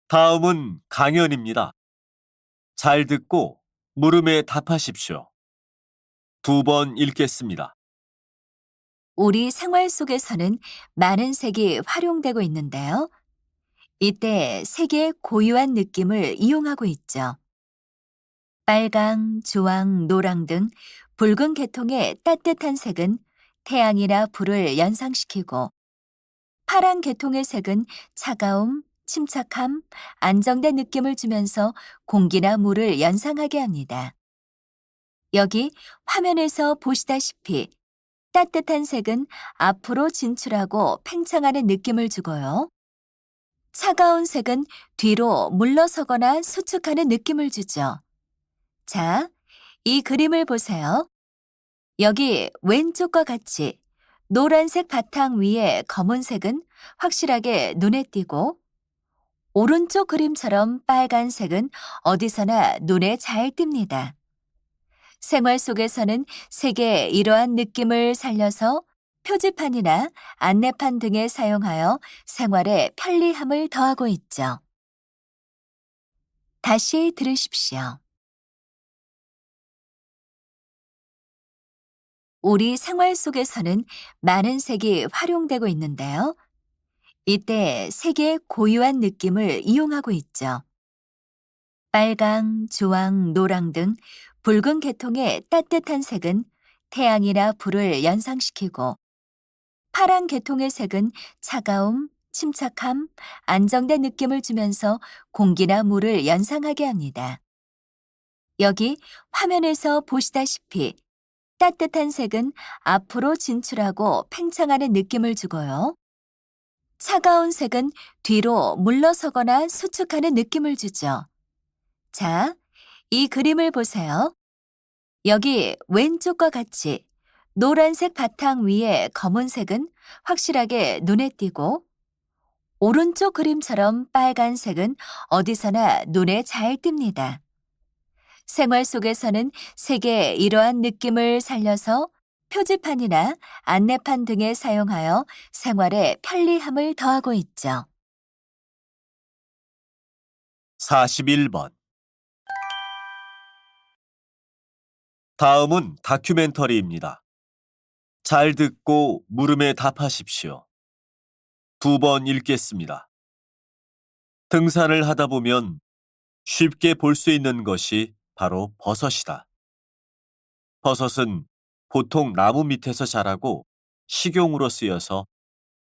다음은 강연입니다. 잘 듣고 물음에 답하십시오. 2번 읽겠습니다. 우리 생활 속에서는 많은 색이 활용되고 있는데요. 이때 색의 고유한 느낌을 이용하고 있죠. 빨강, 주황, 노랑 등 붉은 계통의 따뜻한 색은 태양이나 불을 연상시키고, 파란 계통의 색은 차가움, 침착함, 안정된 느낌을 주면서 공기나 물을 연상하게 합니다. 여기 화면에서 보시다시피 따뜻한 색은 앞으로 진출하고 팽창하는 느낌을 주고요. 차가운 색은 뒤로 물러서거나 수축하는 느낌을 주죠. 자, 이 그림을 보세요. 여기 왼쪽과 같이 노란색 바탕 위에 검은색은 확실하게 눈에 띄고, 오른쪽 그림처럼 빨간색은 어디서나 눈에 잘 띕니다. 생활 속에서는 색의 이러한 느낌을 살려서 표지판이나 안내판 등에 사용하여 생활에 편리함을 더하고 있죠. 다시 들으십시오. 우리 생활 속에서는 많은 색이 활용되고 있는데요. 이때 색의 고유한 느낌을 이용하고 있죠. 빨강, 주황, 노랑 등 붉은 계통의 따뜻한 색은 태양이나 불을 연상시키고, 파란 계통의 색은 차가움, 침착함, 안정된 느낌을 주면서 공기나 물을 연상하게 합니다. 여기 화면에서 보시다시피 따뜻한 색은 앞으로 진출하고 팽창하는 느낌을 주고요. 차가운 색은 뒤로 물러서거나 수축하는 느낌을 주죠. 자, 이 그림을 보세요. 여기 왼쪽과 같이 노란색 바탕 위에 검은색은 확실하게 눈에 띄고, 오른쪽 그림처럼 빨간색은 어디서나 눈에 잘 띕니다. 생활 속에서는 색의 이러한 느낌을 살려서 표지판이나 안내판 등에 사용하여 생활에 편리함을 더하고 있죠. 41번. 다음은 다큐멘터리입니다. 잘 듣고 물음에 답하십시오. 2번 읽겠습니다. 등산을 하다 보면 쉽게 볼 수 있는 것이 바로 버섯이다. 버섯은 보통 나무 밑에서 자라고 식용으로 쓰여서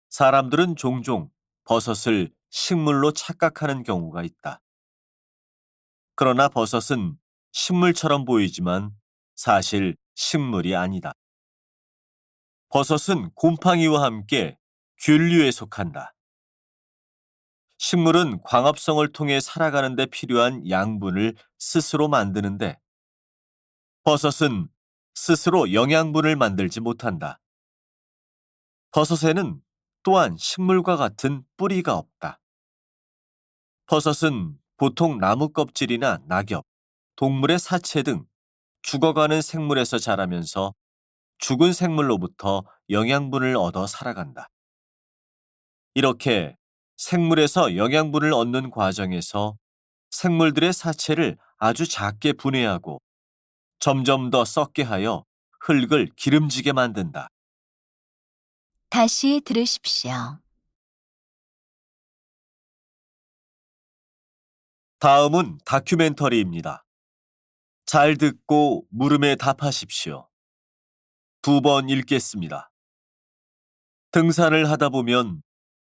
사람들은 종종 버섯을 식물로 착각하는 경우가 있다. 그러나 버섯은 식물처럼 보이지만 사실 식물이 아니다. 버섯은 곰팡이와 함께 균류에 속한다. 식물은 광합성을 통해 살아가는 데 필요한 양분을 스스로 만드는데, 버섯은 스스로 영양분을 만들지 못한다. 버섯에는 또한 식물과 같은 뿌리가 없다. 버섯은 보통 나무 껍질이나 낙엽, 동물의 사체 등 죽어가는 생물에서 자라면서 죽은 생물로부터 영양분을 얻어 살아간다. 이렇게 생물에서 영양분을 얻는 과정에서 생물들의 사체를 아주 작게 분해하고 점점 더 썩게 하여 흙을 기름지게 만든다. 다시 들으십시오. 다음은 다큐멘터리입니다. 잘 듣고 물음에 답하십시오. 2번 읽겠습니다. 등산을 하다 보면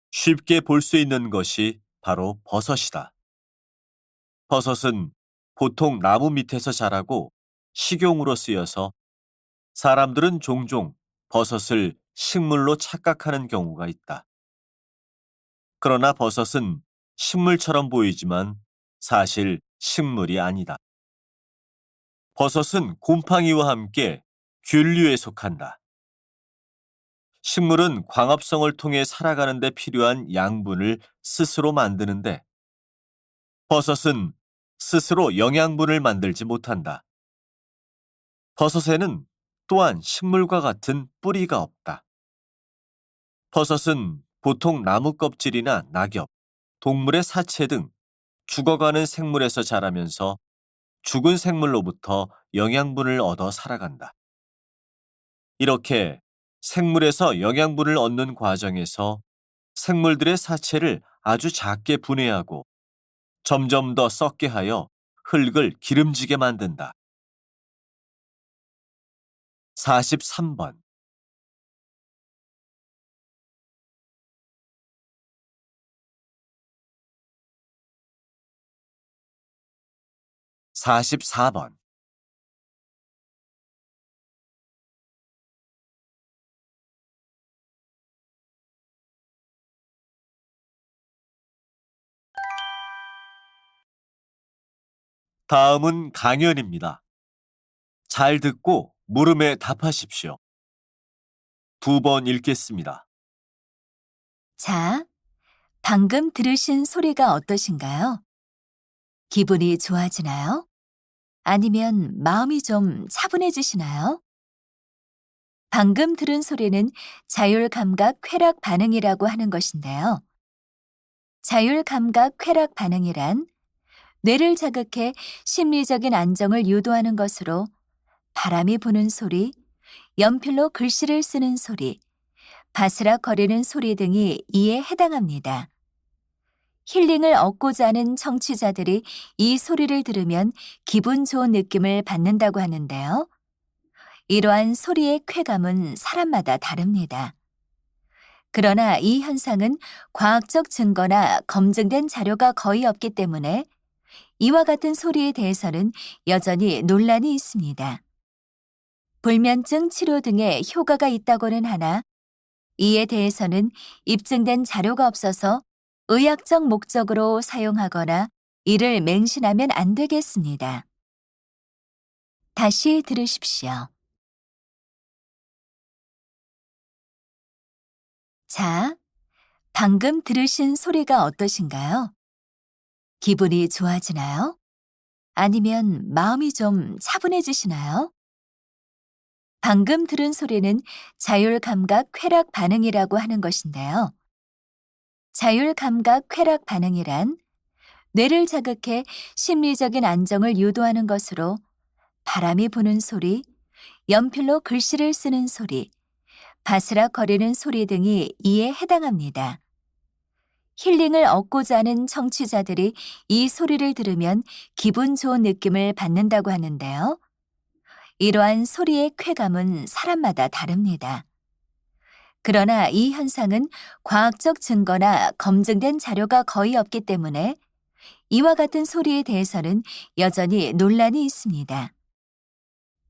쉽게 볼 수 있는 것이 바로 버섯이다. 버섯은 보통 나무 밑에서 자라고 식용으로 쓰여서 사람들은 종종 버섯을 식물로 착각하는 경우가 있다. 그러나 버섯은 식물처럼 보이지만 사실 식물이 아니다. 버섯은 곰팡이와 함께 균류에 속한다. 식물은 광합성을 통해 살아가는 데 필요한 양분을 스스로 만드는데, 버섯은 스스로 영양분을 만들지 못한다. 버섯에는 또한 식물과 같은 뿌리가 없다. 버섯은 보통 나무 껍질이나 낙엽, 동물의 사체 등 죽어가는 생물에서 자라면서 죽은 생물로부터 영양분을 얻어 살아간다. 이렇게 생물에서 영양분을 얻는 과정에서 생물들의 사체를 아주 작게 분해하고 점점 더 썩게 하여 흙을 기름지게 만든다. 43번. 44번. 다음은 강연입니다. 잘 듣고 물음에 답하십시오. 두 번 읽겠습니다. 자, 방금 들으신 소리가 어떠신가요? 기분이 좋아지나요? 아니면 마음이 좀 차분해지시나요? 방금 들은 소리는 자율감각 쾌락 반응이라고 하는 것인데요. 자율감각 쾌락 반응이란 뇌를 자극해 심리적인 안정을 유도하는 것으로 바람이 부는 소리, 연필로 글씨를 쓰는 소리, 바스락거리는 소리 등이 이에 해당합니다. 힐링을 얻고자 하는 청취자들이 이 소리를 들으면 기분 좋은 느낌을 받는다고 하는데요. 이러한 소리의 쾌감은 사람마다 다릅니다. 그러나 이 현상은 과학적 증거나 검증된 자료가 거의 없기 때문에 이와 같은 소리에 대해서는 여전히 논란이 있습니다. 불면증 치료 등에 효과가 있다고는 하나 이에 대해서는 입증된 자료가 없어서 의학적 목적으로 사용하거나 이를 맹신하면 안 되겠습니다. 다시 들으십시오. 자, 방금 들으신 소리가 어떠신가요? 기분이 좋아지나요? 아니면 마음이 좀 차분해지시나요? 방금 들은 소리는 자율감각 쾌락 반응이라고 하는 것인데요. 자율감각 쾌락 반응이란 뇌를 자극해 심리적인 안정을 유도하는 것으로 바람이 부는 소리, 연필로 글씨를 쓰는 소리, 바스락거리는 소리 등이 이에 해당합니다. 힐링을 얻고자 하는 청취자들이 이 소리를 들으면 기분 좋은 느낌을 받는다고 하는데요. 이러한 소리의 쾌감은 사람마다 다릅니다. 그러나 이 현상은 과학적 증거나 검증된 자료가 거의 없기 때문에 이와 같은 소리에 대해서는 여전히 논란이 있습니다.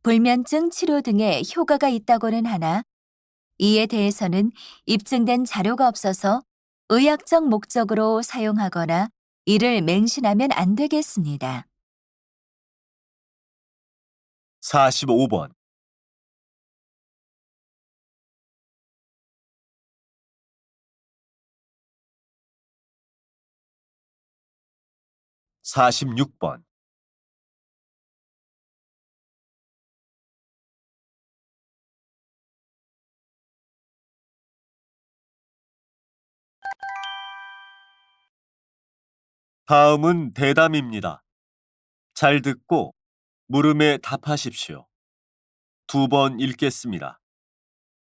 불면증 치료 등에 효과가 있다고는 하나 이에 대해서는 입증된 자료가 없어서 의학적 목적으로 사용하거나 이를 맹신하면 안 되겠습니다. 45번. 46번. 다음은 대담입니다. 잘 듣고 물음에 답하십시오. 두 번 읽겠습니다.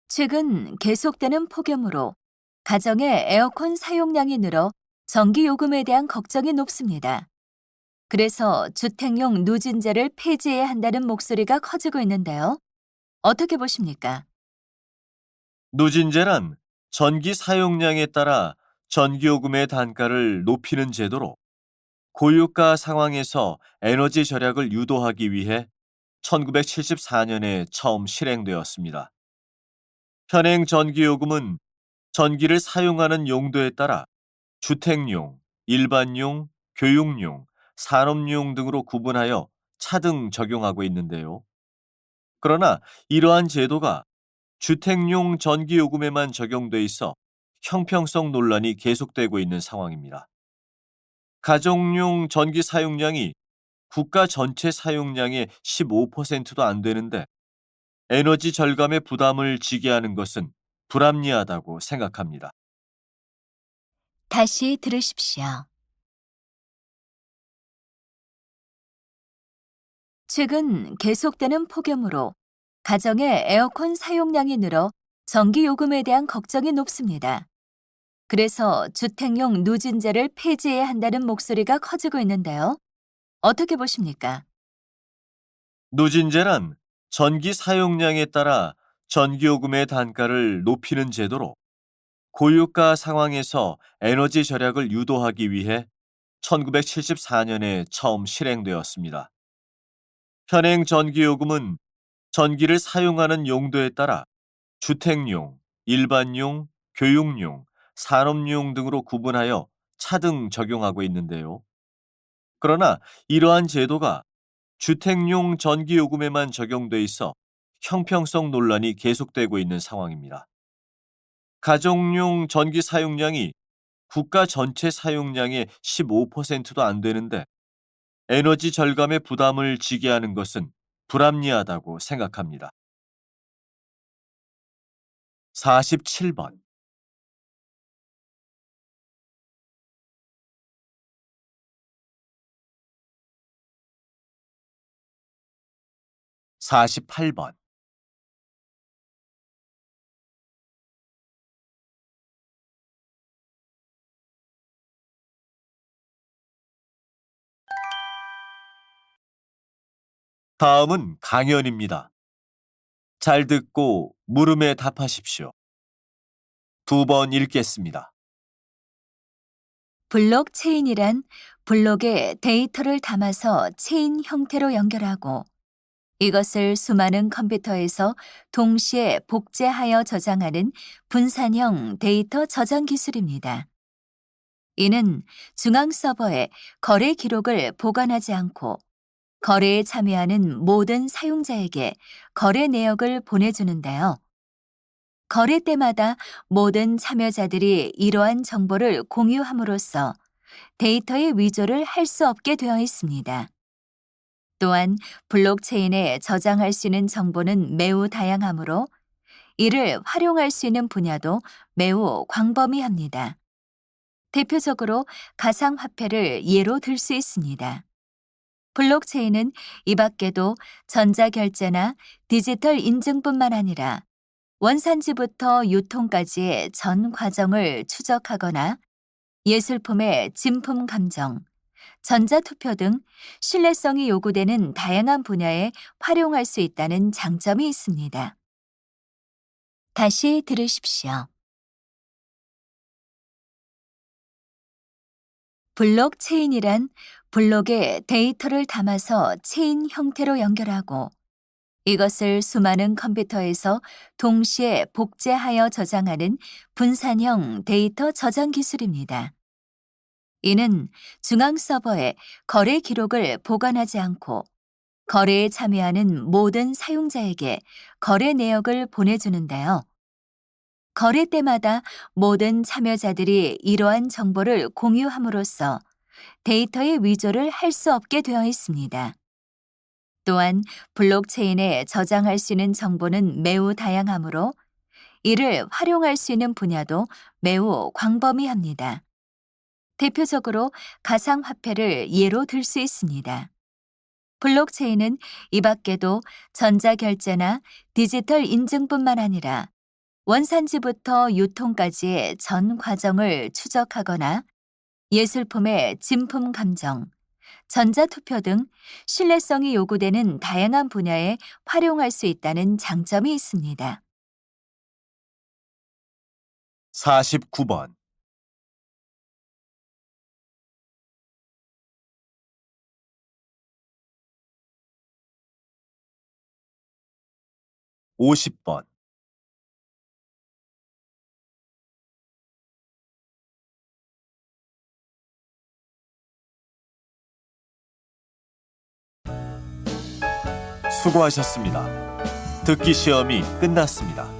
최근 계속되는 폭염으로 가정의 에어컨 사용량이 늘어 전기요금에 대한 걱정이 높습니다. 그래서 주택용 누진제를 폐지해야 한다는 목소리가 커지고 있는데요. 어떻게 보십니까? 누진제란 전기 사용량에 따라 전기요금의 단가를 높이는 제도로 고유가 상황에서 에너지 절약을 유도하기 위해 1974년에 처음 실행되었습니다. 현행 전기요금은 전기를 사용하는 용도에 따라 주택용, 일반용, 교육용, 산업용 등으로 구분하여 차등 적용하고 있는데요. 그러나 이러한 제도가 주택용 전기요금에만 적용돼 있어 형평성 논란이 계속되고 있는 상황입니다. 가정용 전기 사용량이 국가 전체 사용량의 15%도 안 되는데 에너지 절감의 부담을 지게 하는 것은 불합리하다고 생각합니다. 다시 들으십시오. 최근 계속되는 폭염으로 가정의 에어컨 사용량이 늘어 전기요금에 대한 걱정이 높습니다. 그래서 주택용 누진제를 폐지해야 한다는 목소리가 커지고 있는데요. 어떻게 보십니까? 누진제란 전기 사용량에 따라 전기요금의 단가를 높이는 제도로 고유가 상황에서 에너지 절약을 유도하기 위해 1974년에 처음 실행되었습니다. 현행 전기요금은 전기를 사용하는 용도에 따라 주택용, 일반용, 교육용, 산업용 등으로 구분하여 차등 적용하고 있는데요. 그러나 이러한 제도가 주택용 전기요금에만 적용돼 있어 형평성 논란이 계속되고 있는 상황입니다. 가정용 전기 사용량이 국가 전체 사용량의 15%도 안 되는데 에너지 절감의 부담을 지게 하는 것은 불합리하다고 생각합니다. 47번, 48번. 다음은 강연입니다. 잘 듣고 물음에 답하십시오. 두 번 읽겠습니다. 블록체인이란 블록에 데이터를 담아서 체인 형태로 연결하고 이것을 수많은 컴퓨터에서 동시에 복제하여 저장하는 분산형 데이터 저장 기술입니다. 이는 중앙 서버에 거래 기록을 보관하지 않고 거래에 참여하는 모든 사용자에게 거래 내역을 보내주는데요. 거래 때마다 모든 참여자들이 이러한 정보를 공유함으로써 데이터의 위조를 할 수 없게 되어 있습니다. 또한 블록체인에 저장할 수 있는 정보는 매우 다양하므로 이를 활용할 수 있는 분야도 매우 광범위합니다. 대표적으로 가상화폐를 예로 들 수 있습니다. 블록체인은 이 밖에도 전자결제나 디지털 인증뿐만 아니라 원산지부터 유통까지의 전 과정을 추적하거나 예술품의 진품 감정, 전자투표 등 신뢰성이 요구되는 다양한 분야에 활용할 수 있다는 장점이 있습니다. 다시 들으십시오. 블록체인이란 블록에 데이터를 담아서 체인 형태로 연결하고 이것을 수많은 컴퓨터에서 동시에 복제하여 저장하는 분산형 데이터 저장 기술입니다. 이는 중앙 서버에 거래 기록을 보관하지 않고 거래에 참여하는 모든 사용자에게 거래 내역을 보내주는데요. 거래 때마다 모든 참여자들이 이러한 정보를 공유함으로써 데이터의 위조를 할 수 없게 되어 있습니다. 또한 블록체인에 저장할 수 있는 정보는 매우 다양하므로 이를 활용할 수 있는 분야도 매우 광범위합니다. 대표적으로 가상화폐를 예로 들 수 있습니다. 블록체인은 이 밖에도 전자결제나 디지털 인증뿐만 아니라 원산지부터 유통까지의 전 과정을 추적하거나 예술품의 진품 감정, 전자투표 등 신뢰성이 요구되는 다양한 분야에 활용할 수 있다는 장점이 있습니다. 49번, 50번. 수고하셨습니다. 듣기 시험이 끝났습니다.